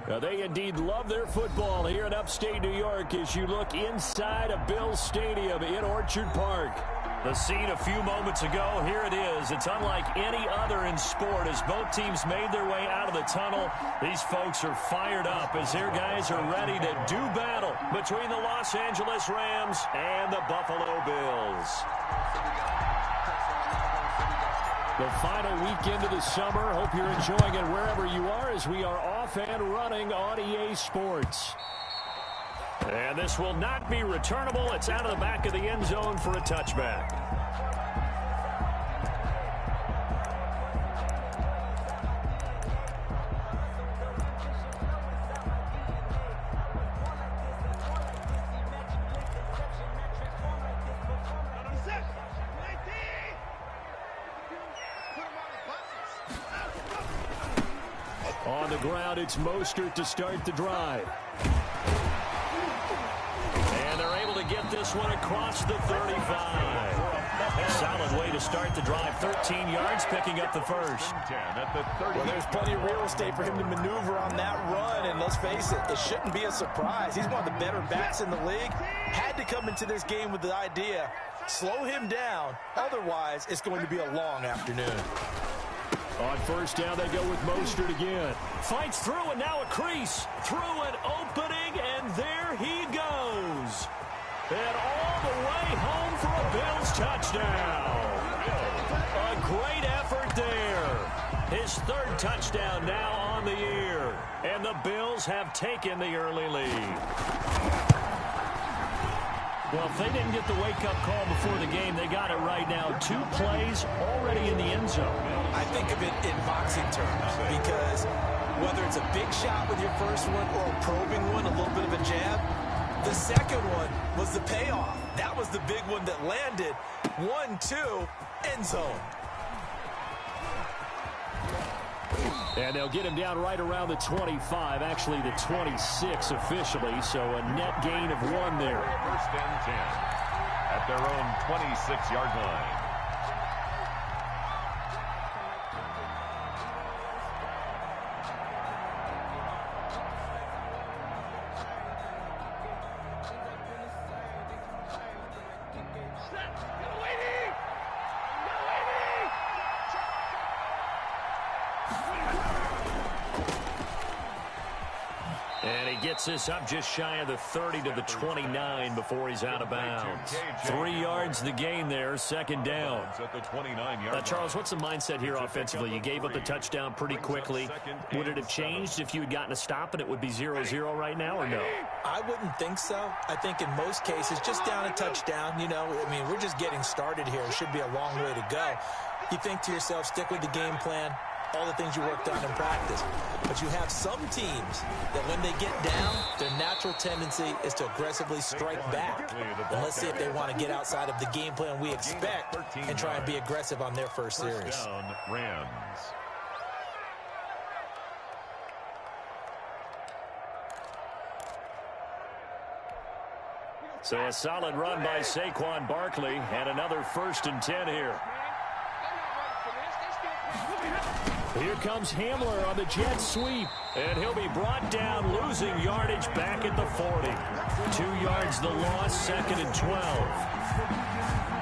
They indeed love their football here in upstate New York as you look inside of Bills Stadium in Orchard Park. The scene a few moments ago, here it is. It's unlike any other in sport as both teams made their way out of the tunnel. These folks are fired up as their guys are ready to do battle between the Los Angeles Rams and the Buffalo Bills. The final weekend of the summer. Hope you're enjoying it wherever you are as we are off and running on EA Sports. And this will not be returnable. It's out of the back of the end zone for a touchback. On the ground, it's Mostert to start the drive. And they're able to get this one across the 35. Solid way to start the drive. 13 yards, picking up the first. Well, there's plenty of real estate for him to maneuver on that run. And let's face it, it shouldn't be a surprise. He's one of the better backs in the league. Had to come into this game with the idea, slow him down. Otherwise, it's going to be a long afternoon. On first down, they go with Mostert again. Fights through, and now a crease. Through an opening, and there he goes. And all the way home for a Bills touchdown. A great effort there. His third touchdown now on the year. And the Bills have taken the early lead. Well, if they didn't get the wake-up call before the game, they got it right now. 2 plays already in the end zone. I think of it in boxing terms because whether it's a big shot with your first one or a probing one, a little bit of a jab, the second one was the payoff. That was the big one that landed. 1-2, end zone. And they'll get him down right around the 25, actually the 26 officially, so a net gain of 1 there. First and 10 at their own 26-yard line. And he gets this up just shy of the 30 to the 29 before he's out of bounds. 3 yards the gain there, second down. Charles, what's the mindset here offensively? You gave up the touchdown pretty quickly. Would it have changed if you had gotten a stop and it would be 0-0 right now or no? I wouldn't think so. I think in most cases, just down a touchdown, you know, I mean, we're just getting started here. It should be a long way to go. You think to yourself, stick with the game plan, all the things you worked on in practice. But you have some teams that when they get down, their natural tendency is to aggressively strike back. And let's see if they want to get outside of the game plan we expect and try and be aggressive on their first series. Rams. So a solid run by Saquon Barkley and another 1st and 10 here. Here comes Hamler on the jet sweep, and he'll be brought down, losing yardage back at the 40. 2 yards the loss, 2nd and 12.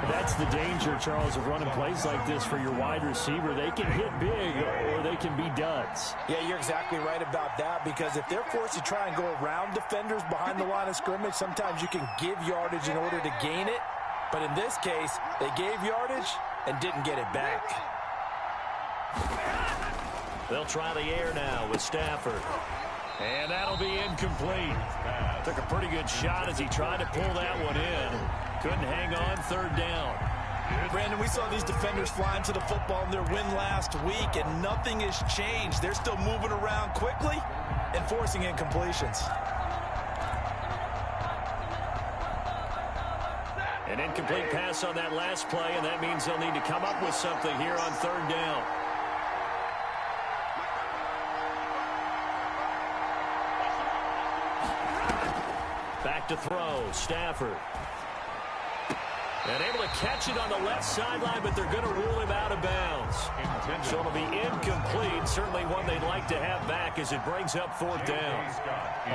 That's the danger, Charles, of running plays like this for your wide receiver. They can hit big or they can be duds. Yeah, you're exactly right about that because if they're forced to try and go around defenders behind the line of scrimmage, sometimes you can give yardage in order to gain it. But in this case, they gave yardage and didn't get it back. They'll try the air now with Stafford. And that'll be incomplete. Took a pretty good shot as he tried to pull that one in. Couldn't hang on, 3rd down. Brandon, we saw these defenders flying to the football in their win last week, and nothing has changed. They're still moving around quickly and forcing incompletions. An incomplete pass on that last play, and that means they'll need to come up with something here on 3rd down. Back to throw, Stafford. And able to catch it on the left sideline, but they're going to rule him out of bounds. So it'll be incomplete. Certainly one they'd like to have back as it brings up fourth down.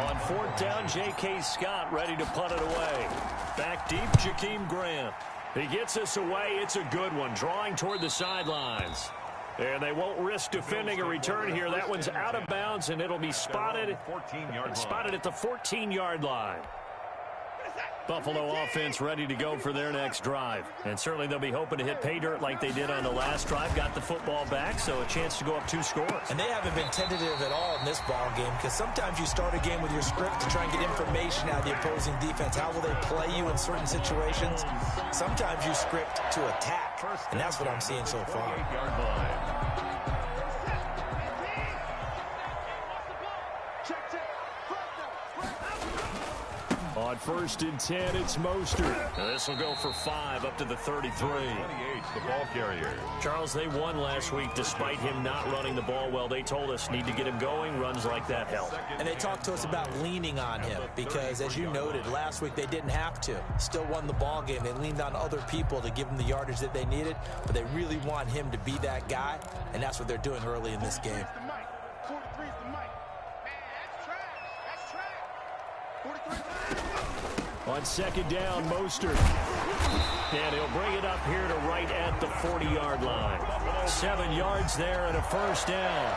On fourth down, J.K. Scott ready to punt it away. Back deep, Jakeem Grant. He gets us away. It's a good one, drawing toward the sidelines. And they won't risk defending a return here. That one's out of bounds, and it'll be spotted at the 14-yard line. Buffalo offense ready to go for their next drive. And certainly they'll be hoping to hit pay dirt like they did on the last drive. Got the football back, so a chance to go up 2 scores. And they haven't been tentative at all in this ball game, because sometimes you start a game with your script to try and get information out of the opposing defense. How will they play you in certain situations? Sometimes you script to attack, and that's what I'm seeing so far. On first and 10, it's Mostert. This will go for 5 up to the 33. 28, the ball carrier. Charles, they won last week despite him not running the ball well. They told us need to get him going. Runs like that help. And they talked to us about leaning on him because, as you noted, last week they didn't have to. Still won the ball game. They leaned on other people to give them the yardage that they needed, but they really want him to be that guy, and that's what they're doing early in this game. On second down, Mostert. And he'll bring it up here to right at the 40-yard line. 7 yards there and a first down.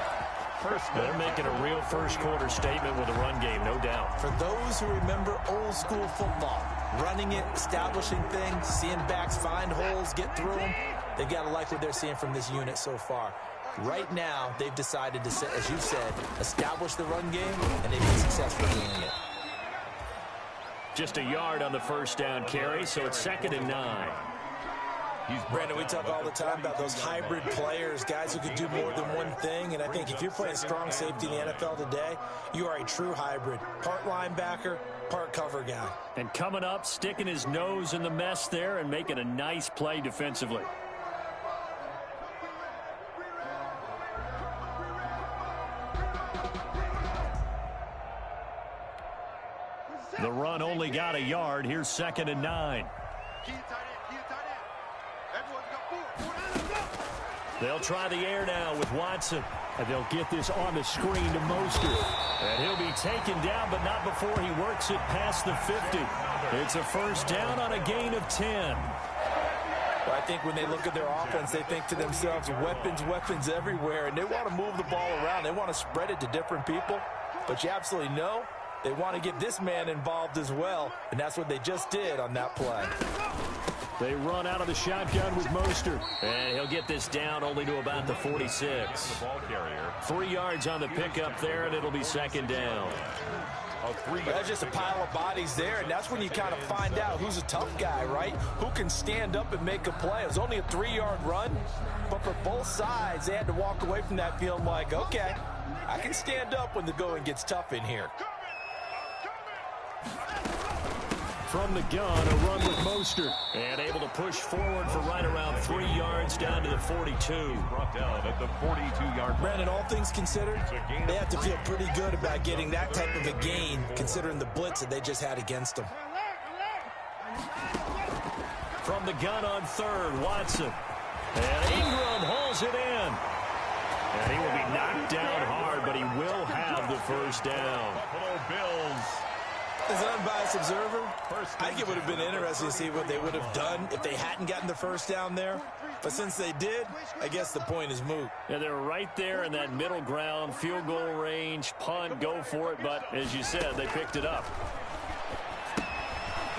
They're making a real first-quarter statement with a run game, no doubt. For those who remember old-school football, running it, establishing things, seeing backs find holes, get through them, they've got to like what they're seeing from this unit so far. Right now, they've decided to, as you said, establish the run game, and they've been successful doing it. Just a yard on the first down carry, so it's 2nd and 9. Brandon, we talk all the time about those hybrid players, guys who can do more than one thing, and I think if you're playing strong safety in the NFL today, you are a true hybrid. Part linebacker, part cover guy. And coming up, sticking his nose in the mess there and making a nice play defensively. The run only got a yard. Here's 2nd and 9. They'll try the air now with Watson. And they'll get this on the screen to Mostert. And he'll be taken down, but not before he works it past the 50. It's a first down on a gain of 10. Well, I think when they look at their offense, they think to themselves, weapons everywhere, and they want to move the ball around. They want to spread it to different people. But you absolutely know they want to get this man involved as well, and that's what they just did on that play. They run out of the shotgun with Mostert. And he'll get this down only to about the 46. 3 yards on the pickup there, and it'll be 2nd down. That's just a pile of bodies there, and that's when you kind of find out who's a tough guy, right? Who can stand up and make a play. It was only a 3-yard run, but for both sides, they had to walk away from that feeling like, okay, I can stand up when the going gets tough in here. From the gun, a run with Mostert. And able to push forward for right around 3 yards down to the 42. Brought down at the 42-yard line. Brandon, all things considered, they have to feel pretty good about getting that type of a gain, considering the blitz that they just had against them. From the gun on third, Watson. And Ingram hauls it in. And he will be knocked down hard, but he will have the first down. Buffalo Bills. As an unbiased observer, I think it would have been interesting to see what they would have done if they hadn't gotten the first down there. But since they did, I guess the point is moot. Yeah, they're right there in that middle ground, field goal range, punt, go for it. But as you said, they picked it up.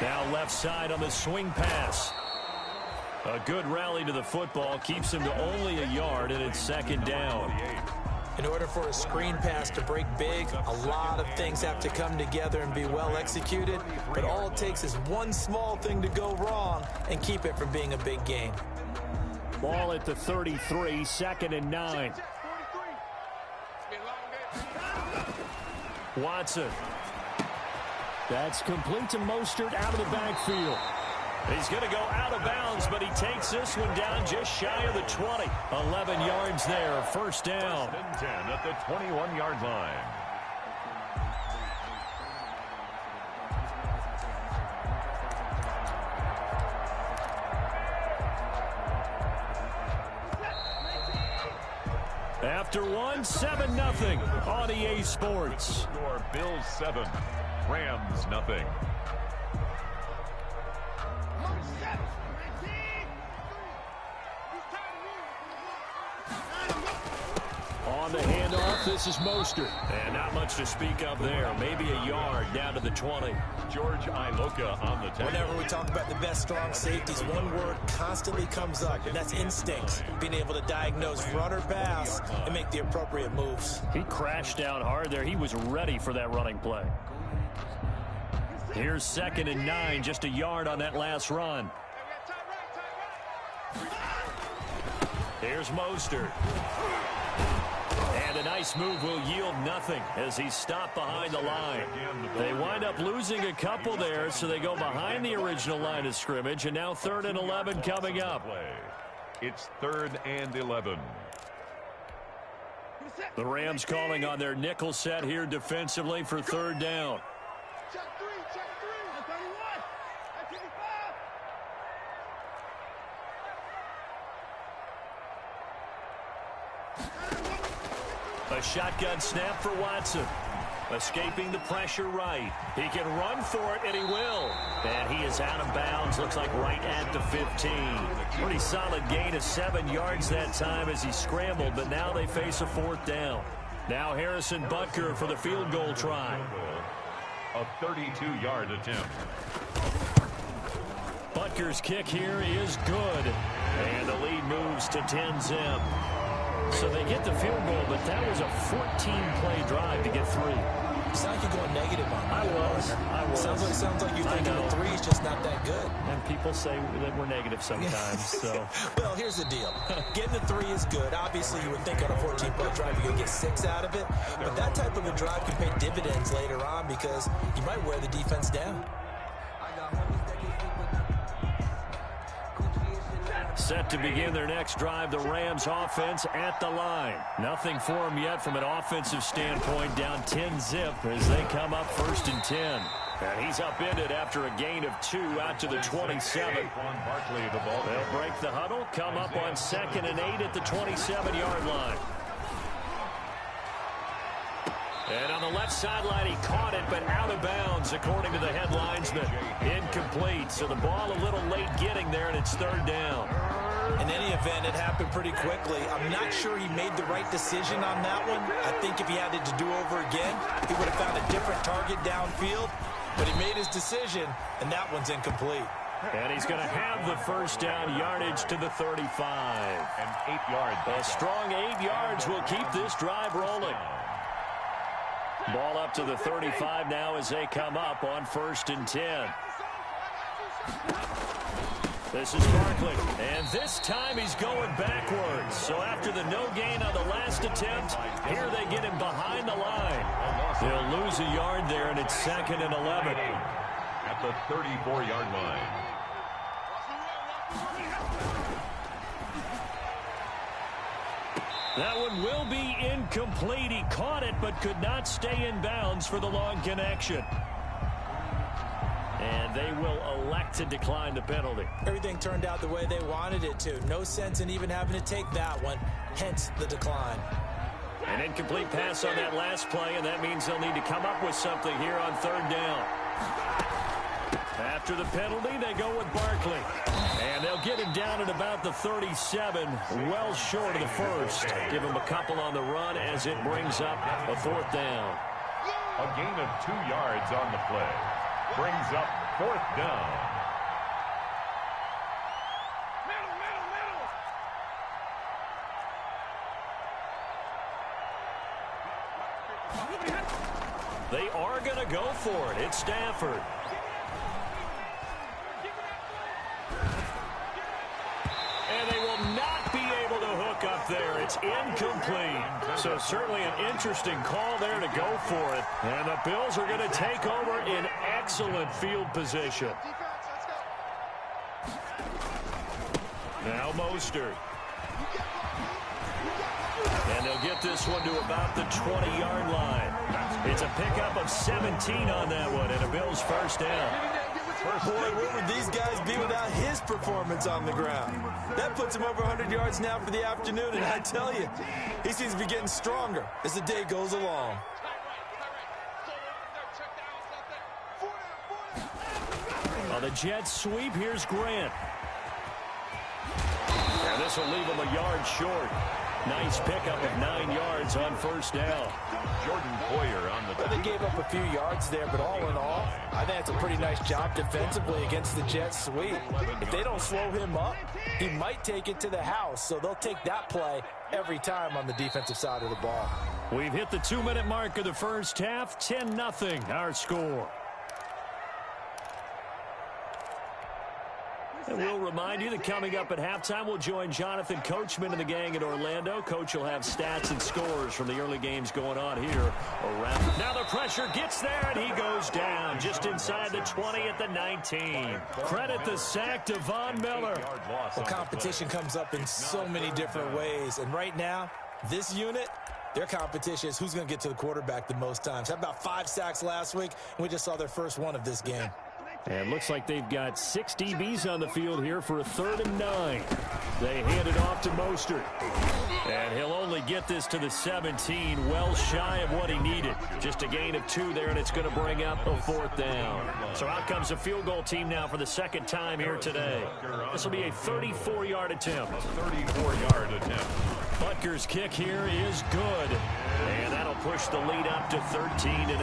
Now left side on the swing pass. A good rally to the football keeps him to only a yard, and it's 2nd down. In order for a screen pass to break big, a lot of things have to come together and be well executed. But all it takes is one small thing to go wrong and keep it from being a big game. Ball at the 33, 2nd and 9. Watson. That's complete to Mostert out of the backfield. He's going to go out of bounds, but he takes this one down just shy of the 20. 11 yards there, first down. 10 at the 21-yard line. after one, 7-0 on EA Sports. Score Bills 7, Rams nothing. On the handoff, this is Mostert. And not much to speak of there. Maybe a yard down to the 20. George LOcain on the tackle. Whenever we talk about the best strong safeties, one word constantly comes up, and that's instincts. Being able to diagnose run or pass and make the appropriate moves. He crashed down hard there. He was ready for that running play. Here's 2nd and 9, just a yard on that last run. Here's Mostert. And a nice move will yield nothing as he's stopped behind the line. They wind up losing a couple there, so they go behind the original line of scrimmage, and now 3rd and 11 coming up. It's 3rd and 11. The Rams calling on their nickel set here defensively for 3rd down. Check three. That's 31. That's 55. A shotgun snap for Watson. Escaping the pressure right. He can run for it, and he will. And he is out of bounds. Looks like right at the 15. Pretty solid gain of 7 yards that time as he scrambled, but now they face a 4th down. Now Harrison Butker for the field goal try. A 32-yard attempt. Butker's kick here is good. And the lead moves to 10-zip. So they get the field goal, but that was a 14-play drive to get 3. You sound like you're going negative on that. I was. Sounds like you think the 3 is just not that good. And people say that we're negative sometimes. So. Well, here's the deal. Getting the 3 is good. Obviously, you would think on a 14-play drive you're going to get 6 out of it. But that type of a drive can pay dividends later on because you might wear the defense down. Set to begin their next drive, the Rams offense at the line. Nothing for them yet from an offensive standpoint, down 10-zip as they come up 1st and 10. And he's upended after a gain of 2 out to the 27. They'll break the huddle, come up on 2nd and 8 at the 27-yard line. And on the left sideline, he caught it, but out of bounds, according to the head linesman. Incomplete, so the ball a little late getting there, and it's 3rd down. In any event, it happened pretty quickly. I'm not sure he made the right decision on that one. I think if he had it to do over again, he would have found a different target downfield. But he made his decision, and that one's incomplete. And he's going to have the 1st down yardage to the 35. And 8 yards. A strong 8 yards will keep this drive rolling. Ball up to the 35 now as they come up on 1st and 10. This is Barkley, and this time he's going backwards. So after the no gain on the last attempt, here they get him behind the line. They'll lose a yard there, and it's 2nd and 11. At the 34-yard line. That one will be incomplete. He caught it but could not stay in bounds for the long connection. And they will elect to decline the penalty. Everything turned out the way they wanted it to. No sense in even having to take that one, hence the decline. An incomplete pass on that last play, and that means they'll need to come up with something here on 3rd down. After the penalty, they go with Barkley. And they'll get him down at about the 37, well short of the 1st. Give him a couple on the run as it brings up a 4th down. A gain of 2 yards on the play. Brings up 4th down. They are going to go for it. It's Stafford. And they will not be able to hook up there. It's incomplete. So certainly an interesting call there to go for it. And the Bills are going to take over in excellent field position. Now Mostert. And they'll get this one to about the 20-yard line. It's a pickup of 17 on that one and a Bills 1st down. first. Boy, where would these guys be without his performance on the ground? That puts him over 100 yards now for the afternoon, and I tell you, he seems to be getting stronger as the day goes along. On the Jets sweep, here's Grant. And this will leave him a yard short. Nice pickup of 9 yards on first down. Jordan Poyer on the Well, they gave up a few yards there, but all in all, I think it's a pretty nice job defensively against the Jets sweep. If they don't slow him up, he might take it to the house, so they'll take that play every time on the defensive side of the ball. We've hit the 2-minute mark of the first half. 10-0 our score. And we'll remind you that coming up at halftime, we'll join Jonathan Coachman and the gang in Orlando. Coach will have stats and scores from the early games going on here around. Now the pressure gets there, and he goes down just inside the 20 at the 19. Credit the sack to Von Miller. Well, competition comes up in so many different ways, and right now, this unit, their competition is who's going to get to the quarterback the most times. Had about 5 sacks last week, and we just saw their first one of this game. And looks like they've got 6 DBs on the field here for a 3rd and 9. They hand it off to Mostert. And he'll only get this to the 17, well shy of what he needed. Just a gain of 2 there, and it's going to bring up a 4th down. So out comes the field goal team now for the 2nd time here today. This will be a 34-yard attempt. 34-yard attempt. Butker's kick here is good. And that'll push the lead up to 13-0.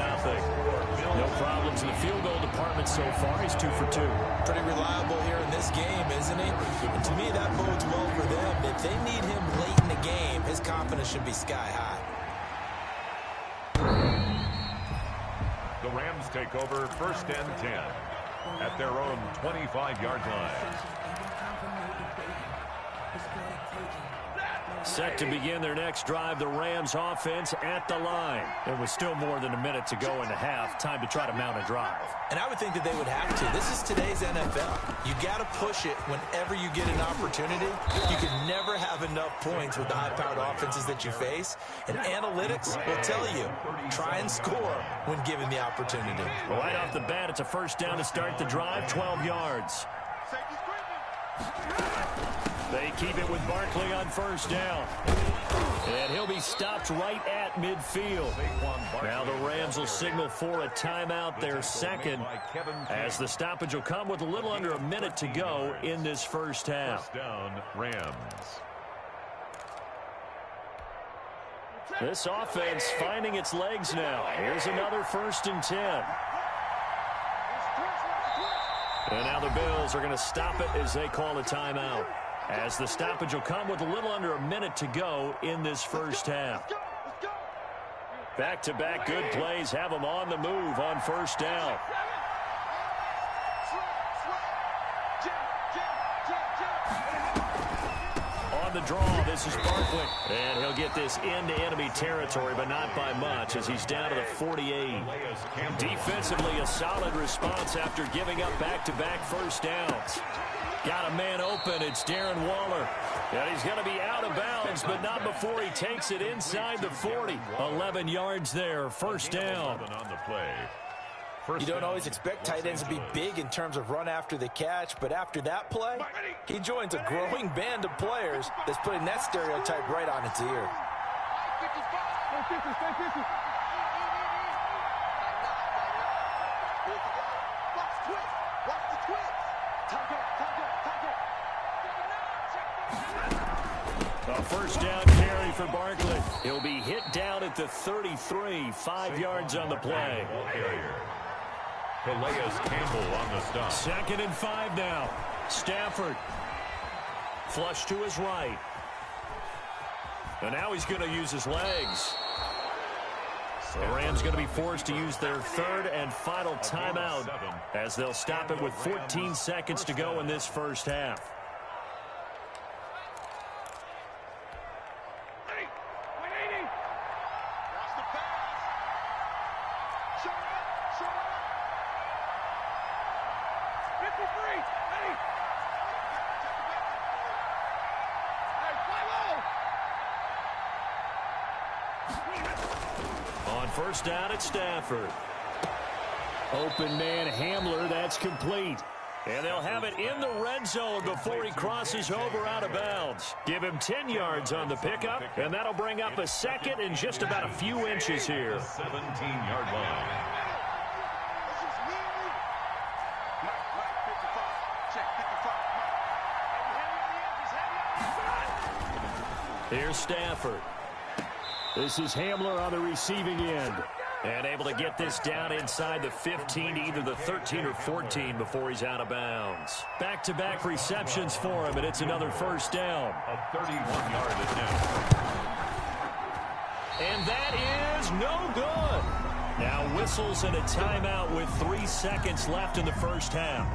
No problems in the field goal department so far. He's 2 for 2. Pretty reliable here in this game, isn't he? And to me, that bodes well for them. If they need him late in the game, his confidence should be sky high. The Rams take over 1st and 10 at their own 25-yard line. Set to begin their next drive, the Rams offense at the line. There was still more than a minute to go in the half. Time to try to mount a drive. And I would think that they would have to. This is today's NFL. You got to push it whenever you get an opportunity. You can never have enough points with the high-powered offenses that you face. And analytics will tell you, try and score when given the opportunity. Right off the bat, it's a 1st down to start the drive, 12 yards. They keep it with Barkley on 1st down. And he'll be stopped right at midfield. Now the Rams will signal for a timeout, their 2nd, as the stoppage will come with a little under a minute to go in this first half. 1st down, Rams. This offense finding its legs now. Here's another 1st and 10. And now the Bills are going to stop it as they call a timeout, as the stoppage will come with a little under a minute to go in this first half. Back-to-back good plays have them on the move on 1st down. On the draw, this is Barkley. And he'll get this into enemy territory, but not by much, as he's down to the 48. Defensively, a solid response after giving up back-to-back 1st downs. Got a man open. It's Darren Waller. And he's going to be out of bounds, but not before he takes it inside the 40. 11 yards there, 1st down. On the play. You don't always expect tight ends to be big in terms of run after the catch, but after that play, he joins a growing band of players that's putting that stereotype right on its ear. A 1st down carry for Barkley. He'll be hit down at the 33, 5 yards on the play. Calais Campbell on the stop. 2nd and 5 now. Stafford. Flush to his right. And now he's going to use his legs. The Rams going to be forced to use their 3rd and final timeout, as they'll stop it with 14 seconds to go in this first half. On 1st down at Stafford. Open man Hamler, that's complete. And they'll have it in the red zone before he crosses over out of bounds. Give him 10 yards on the pickup, and that'll bring up a second and just about a few inches here. 17-yard line. Here's Stafford. This is Hamler on the receiving end. And able to get this down inside the 15, either the 13 or 14 before he's out of bounds. Back-to-back receptions for him, and it's another first down. A 31-yard attempt. And that is no good. Now whistles and a timeout with 3 seconds left in the first half.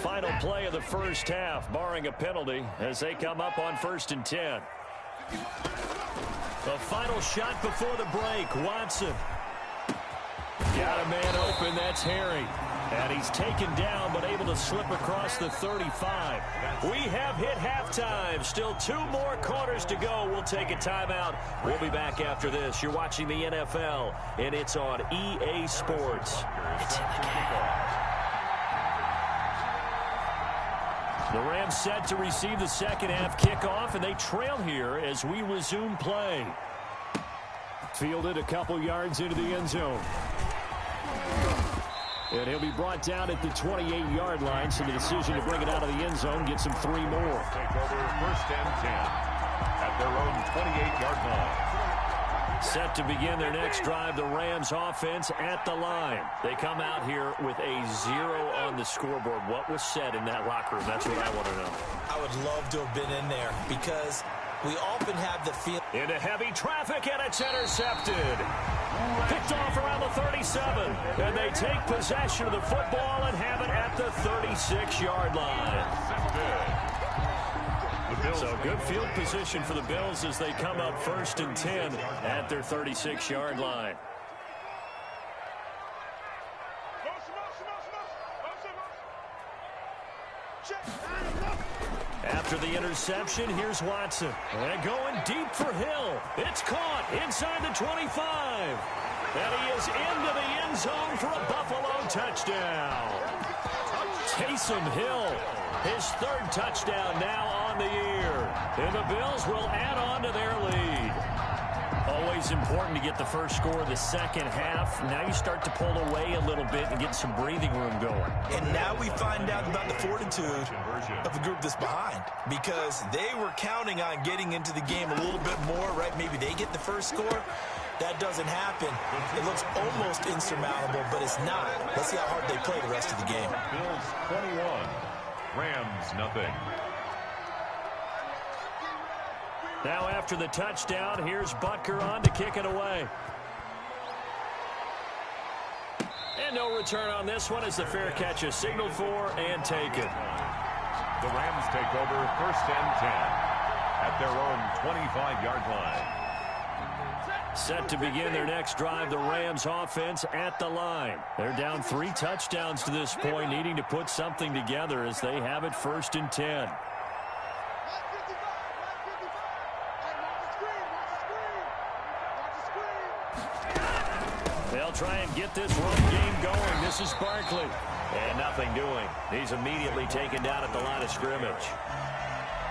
Final play of the first half, barring a penalty, as they come up on 1st and 10. The final shot before the break, Watson. Got a man open, that's Harry. And he's taken down, but able to slip across the 35. We have hit halftime. Still 2 more quarters to go. We'll take a timeout. We'll be back after this. You're watching the NFL, and it's on EA Sports. It's in the game. The Rams set to receive the second half kickoff, and they trail here as we resume play. Fielded a couple yards into the end zone. And he'll be brought down at the 28-yard line, so the decision to bring it out of the end zone gets him 3 more. Take over 1st and 10 at their own 28-yard line. Set to begin their next drive, the Rams offense at the line. They come out here with a 0 on the scoreboard. What was said in that locker room? That's what I want to know. I would love to have been in there because we often have the feeling. Into heavy traffic, and it's intercepted. Picked off around the 37. And they take possession of the football and have it at the 36-yard line. So good field position for the Bills as they come up 1st and 10 at their 36-yard line. After the interception, here's Watson. And going deep for Hill. It's caught inside the 25. And he is into the end zone for a Buffalo touchdown. Taysom Hill, his 3rd touchdown now on the year. And the Bills will add on to their lead. Always important to get the first score of the second half. Now you start to pull away a little bit and get some breathing room going. And now we find out about the fortitude of the group that's behind, because they were counting on getting into the game a little bit more, right? Maybe they get the first score. That doesn't happen. It looks almost insurmountable, but it's not. Let's see how hard they play the rest of the game. Bills 21, Rams nothing. Now after the touchdown, here's Butker on to kick it away. And no return on this one as the fair catch is signaled for and taken. The Rams take over 1st and 10 at their own 25-yard line. Set to begin their next drive, the Rams offense at the line. They're down 3 touchdowns to this point, needing to put something together as they have it 1st and 10. They'll try and get this run game going. This is Barkley. And nothing doing. He's immediately taken down at the line of scrimmage.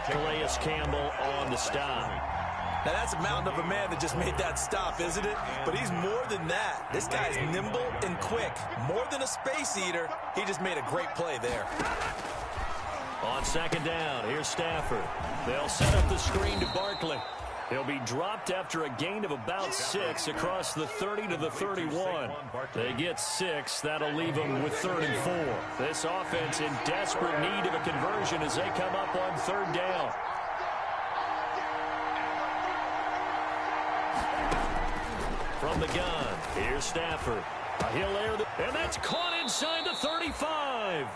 Calais Campbell on the stop. Now, that's a mountain of a man that just made that stop, isn't it? But he's more than that. This guy's nimble and quick. More than a space eater, he just made a great play there. On 2nd down, here's Stafford. They'll set up the screen to Barkley. He'll be dropped after a gain of about 6 across the 30 to the 31. They get 6. That'll leave them with 3rd and 4. This offense in desperate need of a conversion as they come up on 3rd down. From the gun, here's Stafford. He'll air and that's caught inside the 35.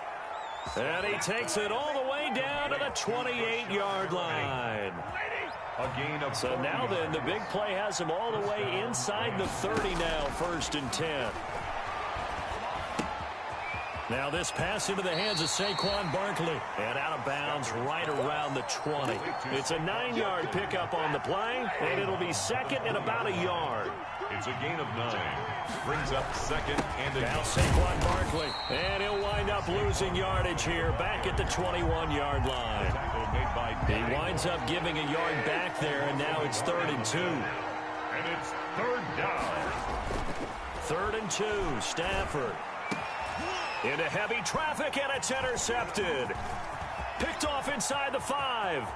And he takes it all the way down to the 28-yard line. A gain of so now then, the big play has him all the way inside the 30 now, 1st and 10. Now this pass into the hands of Saquon Barkley. And out of bounds right around the 20. It's a 9-yard pickup on the play, and it'll be second and about a yard. It's a gain of 9. Brings up second and a Now Saquon Barkley. And he'll wind up losing yardage here back at the 21-yard line. He winds up giving a yard back there, and now it's 3rd and 2. And it's 3rd down. 3rd and 2, Stafford. Into heavy traffic, and it's intercepted. Picked off inside the 5.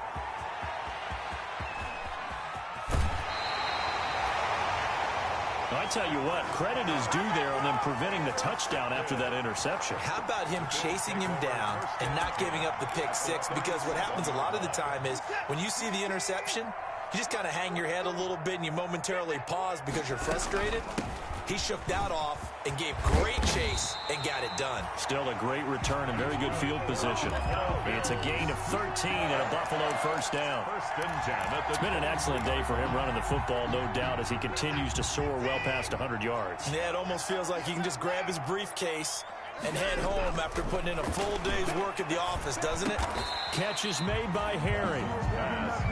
I tell you what, credit is due there on them preventing the touchdown after that interception. How about him chasing him down and not giving up the pick 6? Because what happens a lot of the time is when you see the interception, you just kind of hang your head a little bit and you momentarily pause because you're frustrated. He shook that off and gave great chase and got it done. Still a great return and very good field position. It's a gain of 13 and a Buffalo 1st down. It's been an excellent day for him running the football, no doubt, as he continues to soar well past 100 yards. Yeah, it almost feels like he can just grab his briefcase and head home after putting in a full day's work at the office, doesn't it? Catch is made by Herring.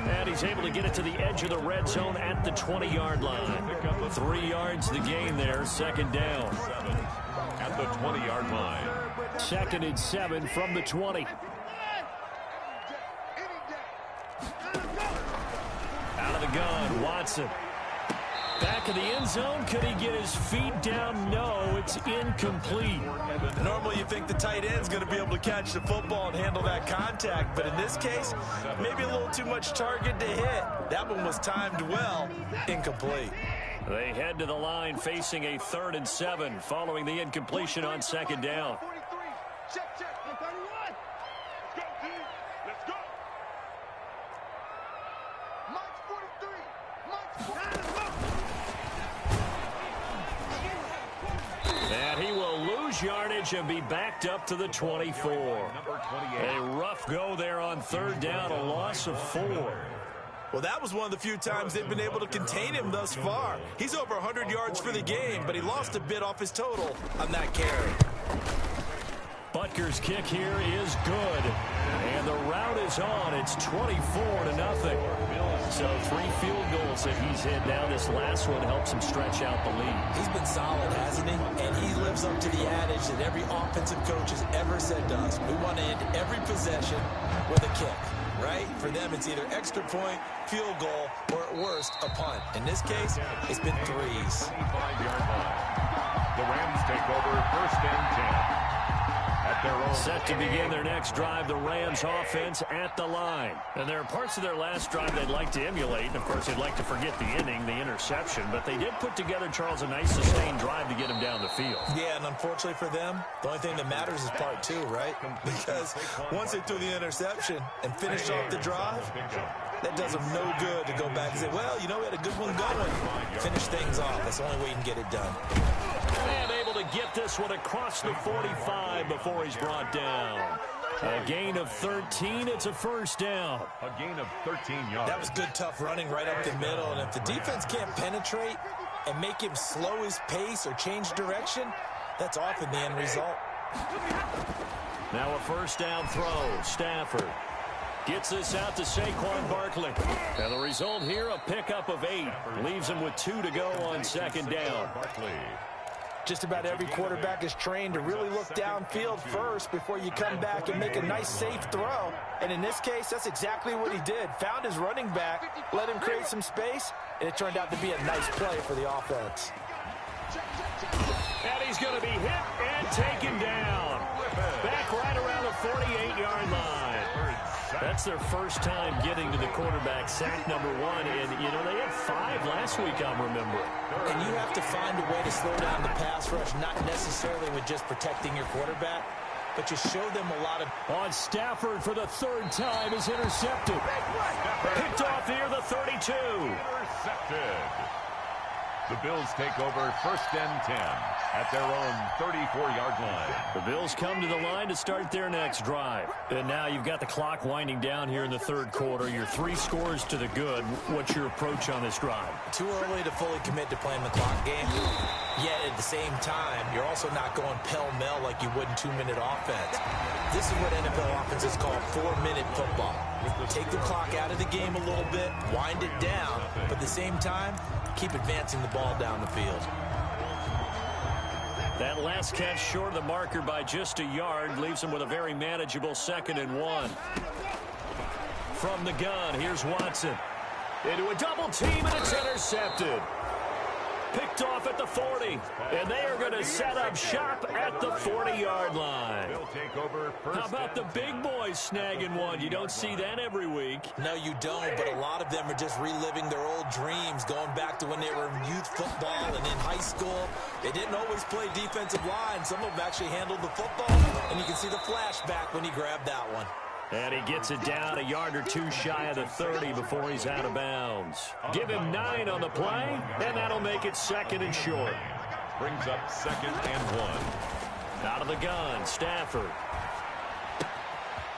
And he's able to get it to the edge of the red zone at the 20-yard line. 3 yards the gain there, 2nd down. At the 20-yard line. 2nd and 7 from the 20. Out of the gun, Watson. Back of the end zone. Could he get his feet down? No, it's incomplete. Normally you think the tight end's going to be able to catch the football and handle that contact, but in this case, maybe a little too much target to hit. That one was timed well, incomplete. They head to the line facing a 3rd and 7 following the incompletion on 2nd down. Check, check. 31. Let's go, team. Let's go. Mike's 43. Mike's 43. And he will lose yardage and be backed up to the 24. A rough go there on 3rd down, a loss of 4. Well, that was one of the few times they've been able to contain him thus far. He's over 100 yards for the game, but he lost a bit off his total on that carry. Butker's kick here is good. And the route is on. It's 24-0. So 3 field goals that he's hit now. This last one helps him stretch out the lead. He's been solid, hasn't he? And he lives up to the adage that every offensive coach has ever said to us. We want to end every possession with a kick, right? For them, it's either extra point, field goal, or at worst, a punt. In this case, it's been 3s. 25-yard line. The Rams take over 1st and 10. Set to begin their next drive, the Rams offense at the line. And there are parts of their last drive they'd like to emulate. And, of course, they'd like to forget the inning, the interception. But they did put together, Charles, a nice sustained drive to get him down the field. Yeah, and unfortunately for them, the only thing that matters is part 2, right? Because once they threw the interception and finished off the drive, that does them no good to go back and say, well, you know, we had a good one going. Finish things off. That's the only way you can get it done. And able to get this one across the 45 before he's brought down. A gain of 13. It's a 1st down. A gain of 13 yards. That was good, tough running right up the middle. And if the defense can't penetrate and make him slow his pace or change direction, that's often the end result. Now a 1st down throw. Stafford gets this out to Saquon Barkley. And the result here, a pickup of 8. Leaves him with 2 to go on 2nd down. Barkley. Just about every quarterback is trained to really look downfield first before you come back and make a nice, safe throw. And in this case, that's exactly what he did. Found his running back, let him create some space, and it turned out to be a nice play for the offense. And he's going to be hit and taken down. Back right around the 48-yard line. That's their first time getting to the quarterback, sack number 1. And, you know, they had 5 last week, I'm remembering. And you have to find a way to slow down the pass rush, not necessarily with just protecting your quarterback, but you show them a lot of... On Stafford for the 3rd time is intercepted. Picked off here, the 32. Intercepted. The Bills take over 1st and 10 at their own 34-yard line. The Bills come to the line to start their next drive. And now you've got the clock winding down here in the third quarter. You're 3 scores to the good. What's your approach on this drive? Too early to fully commit to playing the clock game. Yet at the same time, you're also not going pell-mell like you would in 2-minute offense. This is what NFL offenses call 4-minute football. Take the clock out of the game a little bit, wind it down, but at the same time, keep advancing the ball down the field. That last catch short of the marker by just a yard leaves him with a very manageable 2nd and 1. From the gun, here's Watson. Into a double team, and it's intercepted. Picked off at the 40, and they are going to set up shop at the 40-yard line. How about the big boys snagging one? You don't see that every week. No, you don't, but a lot of them are just reliving their old dreams, going back to when they were in youth football and in high school. They didn't always play defensive line. Some of them actually handled the football, and you can see the flashback when he grabbed that one. And he gets it down a yard or 2 shy of the 30 before he's out of bounds. Give him 9 on the play, and that'll make it 2nd and short. Brings up 2nd and 1. Out of the gun, Stafford.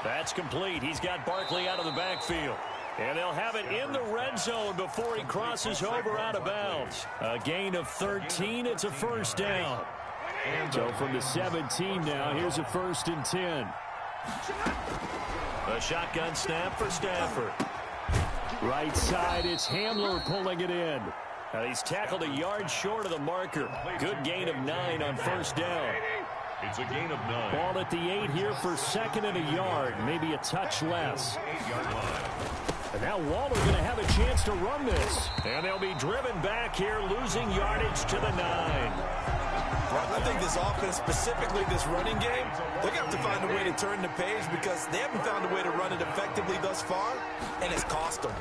That's complete. He's got Barkley out of the backfield. And they'll have it in the red zone before he crosses over out of bounds. A gain of 13. It's a 1st down. So from the 17 now, here's a 1st and 10. A shotgun snap for Stafford. Right side, it's Hamler pulling it in. Now he's tackled a yard short of the marker. Good gain of 9 on 1st down. It's a gain of 9. Ball at the 8 here for 2nd and a yard, maybe a touch less. 8-yard line. And now Waller going to have a chance to run this. And they'll be driven back here, losing yardage to the 9. I think this offense, specifically this running game, they're going to have to find a way to turn the page because they haven't found a way to run it effectively thus far, and it's cost them.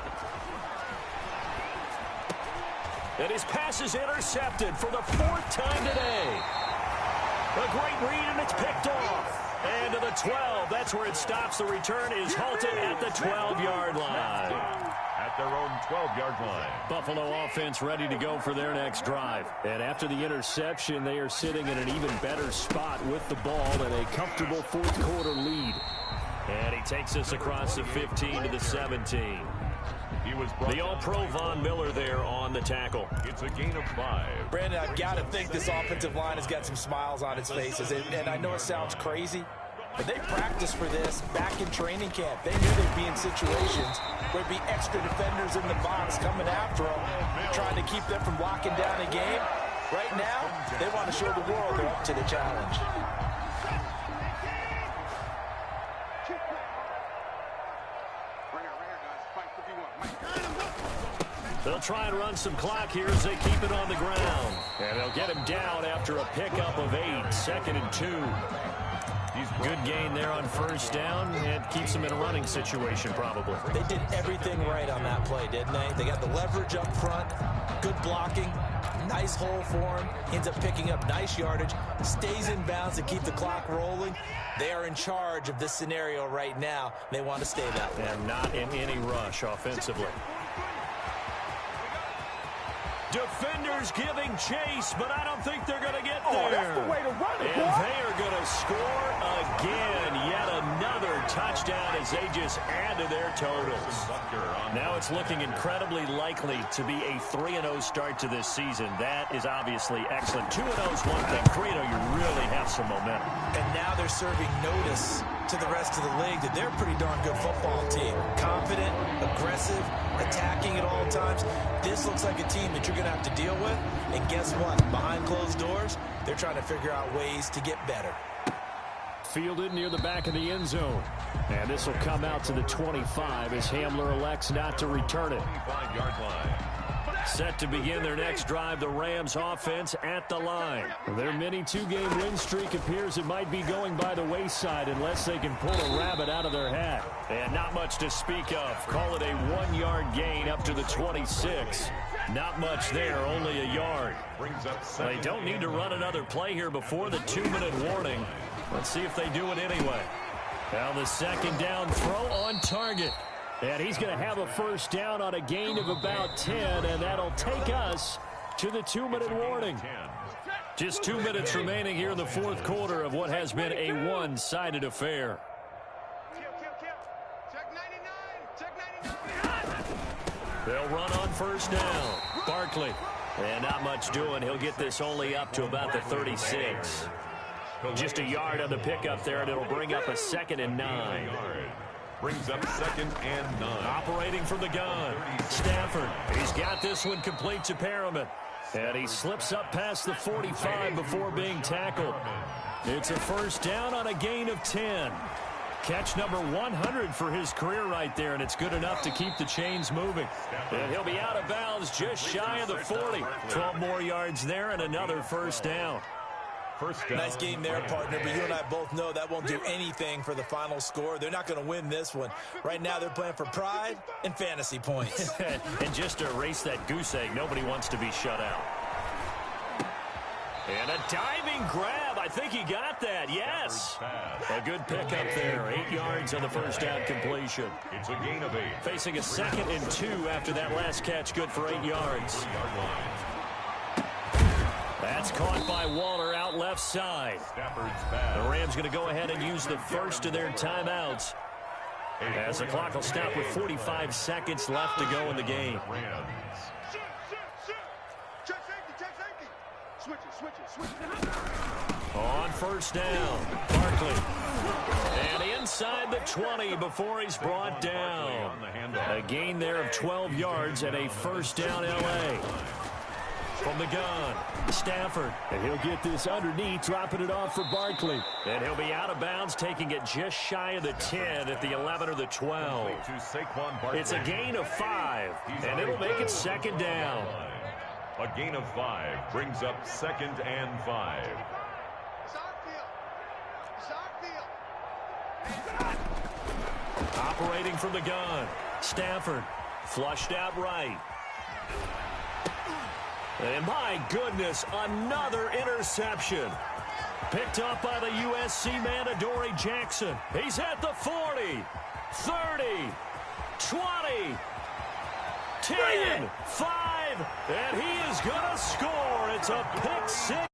And his pass is intercepted for the 4th time today. A great read, and it's picked off. And to the 12, that's where it stops. The return is halted at the 12-yard line. At their own 12-yard line. Buffalo offense ready to go for their next drive. And after the interception, they are sitting in an even better spot with the ball and a comfortable 4th quarter lead. And he takes us across the 15 to the 17. The All-Pro Von Miller there on the tackle. It's a gain of 5. Brandon, I've got to think this offensive line has got some smiles on its faces. And I know it sounds crazy, but they practiced for this back in training camp. They knew they'd be in situations where there'd be extra defenders in the box coming after them, trying to keep them from locking down a game. Right now, they want to show the world they're up to the challenge. They'll try and run some clock here as they keep it on the ground. And they'll get him down after a pickup of 8, 2nd and 2. Good gain there on 1st down and keeps them in a running situation probably. They did everything right on that play, didn't they? They got the leverage up front, good blocking, nice hole for him, ends up picking up nice yardage, stays in bounds to keep the clock rolling. They are in charge of this scenario right now. They want to stay that way. And not in any rush offensively. Defenders giving chase, but I don't think they're going to get there. That's the way to run it, and they are going to score again. Yet another touchdown as they just add to their totals. Now it's looking incredibly likely to be a 3-0 start to this season. That is obviously excellent. 2-0 is one thing. 3-0, you really have some momentum. And now they're serving notice to the rest of the league that they're a pretty darn good football team. Confident, aggressive, attacking at all times. This looks like a team that you're going to have to deal with. And guess what? Behind closed doors, they're trying to figure out ways to get better. Fielded near the back of the end zone. And this will come out to the 25 as Hamler elects not to return it. 25-yard line. Set to begin their next drive, the Rams offense at the line. Their mini 2-game win streak appears it might be going by the wayside unless they can pull a rabbit out of their hat. And not much to speak of. Call it a 1-yard gain up to the 26. Not much there, only a yard. They don't need to run another play here before the 2-minute warning. Let's see if they do it anyway. Now the 2nd down throw on target. And he's going to have a 1st down on a gain of about 10, and that'll take us to the 2-minute warning. Just 2 minutes remaining here in the fourth quarter of what has been a one-sided affair. They'll run on first down. Barkley. And not much doing. He'll get this only up to about the 36. Just a yard on the pickup there, and it'll bring up a 2nd and 9. Brings up 2nd and 9. Operating from the gun. Stafford. He's got this one complete to Perriman. And he slips up past the 45 before being tackled. It's a first down on a gain of 10. Catch number 100 for his career right there, and it's good enough to keep the chains moving. And he'll be out of bounds just shy of the 40. 12 more yards there and another first down. Nice game there, partner, but you and I both know that won't do anything for the final score. They're not going to win this one. Right now they're playing for pride and fantasy points. And just to erase that goose egg, nobody wants to be shut out. And a diving grab. I think he got that. Yes. A good pickup there. 8 yards on the first down completion. It's a gain of 8. Facing a 2nd and 2 after that last catch. Good for 8 yards. That's caught by Waller out left side. The Rams going to go ahead and use the first of their timeouts, as the clock will stop with 45 seconds left to go in the game. On first down, Barkley. And inside the 20 before he's brought down. A gain there of 12 yards and a first down L.A. From the gun, Stafford. And he'll get this underneath, dropping it off for Barkley. And he'll be out of bounds, taking it just shy of the 10 at the 11 or the 12. It's a gain of 5, and it'll make it 2nd down. A gain of 5 brings up 2nd and 5. Operating from the gun, Stafford. Flushed out right. And my goodness, another interception. Picked up by the USC man, Adoree Jackson. He's at the 40, 30, 20, 10, 5, and he is going to score. It's a pick 6.